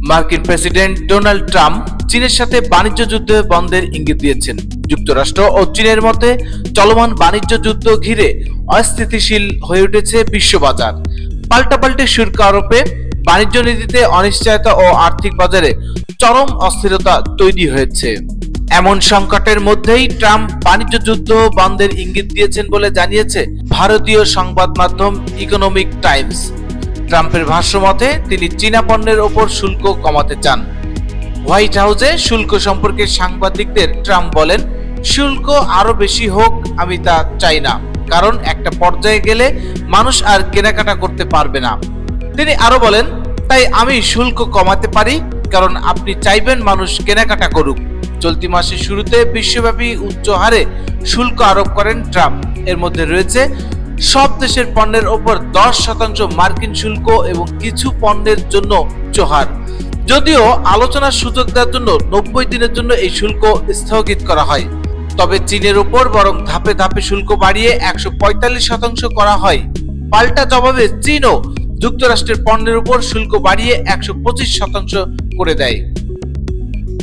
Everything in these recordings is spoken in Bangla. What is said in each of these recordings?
মার্কিন প্রেসিডেন্ট ডোনাল্ড ট্রাম্প চীনের সাথে বাণিজ্য যুদ্ধ বন্ধের ইঙ্গিত দিয়েছেন। যুক্তরাষ্ট্র ও চীনের মধ্যে চলমান বাণিজ্য যুদ্ধ ঘিরে অস্থিতিশীল হয়ে উঠেছে বিশ্ববাজার। পাল্টাপাল্টি শুল্ক আরোপে বাণিজ্য নীতিতে অনিশ্চয়তা ও আর্থিক বাজারে চরম অস্থিরতা তৈরি হয়েছে। এমন সংকটের মধ্যেই ট্রাম্প বাণিজ্য যুদ্ধ বন্ধের ইঙ্গিত দিয়েছেন বলে জানিয়েছে ভারতীয় সংবাদ মাধ্যম ইকোনমিক টাইমস। ট্রাম্পের ভাষ্য মতে তিনি চীনা পণ্যের ওপর শুল্ক কমাতে চান। হোয়াইট হাউসে শুল্ক সম্পর্কে সাংবাদিকদের ট্রাম্প বলেন, শুল্ক আরো বেশি হোক আমি তা চাই না, কারণ একটা পর্যায়ে গেলে মানুষ আর কেনাকাটা করতে পারবে না। তিনি আরো বলেন, তাই আমি শুল্ক কমাতে পারি কারণ আপনি চাইবেন মানুষ কেনাকাটা করুক। চলতি মাসের শুরুতে বিশ্বব্যাপী উচ্চ হারে শুল্ক আরোপ করেন ট্রাম্প। এর মধ্যে রয়েছে সব দেশের পণ্যের ওপর 10% মার্কিন শুল্ক এবং কিছু পণ্যের জন্য উচ্চ হার। যদিও আলোচনার সুযোগ দেওয়ার জন্য 90 দিনের জন্য এই শুল্ক স্থগিত করা হয়, তবে চীনের উপর বরং ধাপে ধাপে শুল্ক বাড়িয়ে 145% করা হয়। পাল্টা জবাবে চীনও যুক্তরাষ্ট্রের পণ্যের উপর শুল্ক বাড়িয়ে 125% করে দেয়।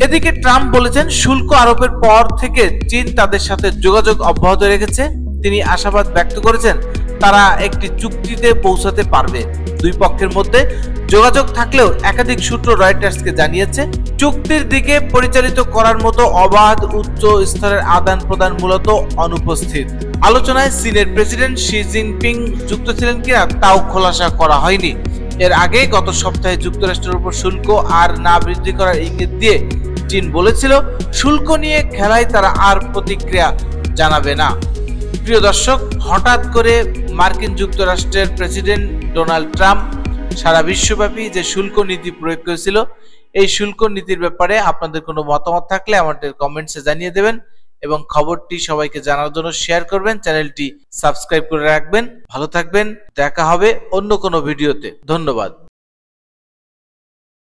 এদিকে ট্রাম্প বলেছেন, শুল্ক আরোপের পর থেকে চীন তাদের সাথে যোগাযোগ অব্যাহত রেখেছে। তিনি আশাবাদ ব্যক্ত করেছেন তারা একটি চুক্তিতে পৌঁছাতে পারবে। দুই পক্ষের মধ্যে যোগাযোগ থাকলেও একাধিক সূত্র রয়টার্সকে জানিয়েছে, চুক্তির দিকে পরিচালিত করার মতো অবাধ উচ্চ স্তরের আদান প্রদান মূলত অনুপস্থিত। আলোচনায় চীনের প্রেসিডেন্ট শি জিনপিং যুক্ত ছিলেন কিনা তাও খোলাসা করা হয়নি। এর আগে গত সপ্তাহে যুক্তরাষ্ট্রের উপর শুল্ক আর না বৃদ্ধি করার ইঙ্গিত দিয়ে চীন বলেছিল, শুল্ক নিয়ে খেলায় তারা আর প্রতিক্রিয়া জানাবে না। প্রিয় দর্শক, হঠাৎ করে মার্কিন যুক্তরাষ্ট্রের প্রেসিডেন্ট ডোনাল্ড ট্রাম্প সারা বিশ্বব্যাপী যে শুল্ক নীতি প্রয়োগ করেছিল, এই শুল্ক নীতির ব্যাপারে আপনাদের কোনো মতামত থাকলে আমাদের কমেন্টসে জানিয়ে দেবেন এবং খবরটি সবাইকে জানার জন্য শেয়ার করবেন। চ্যানেলটি সাবস্ক্রাইব করে রাখবেন। ভালো থাকবেন, দেখা হবে অন্য কোনো ভিডিওতে। ধন্যবাদ।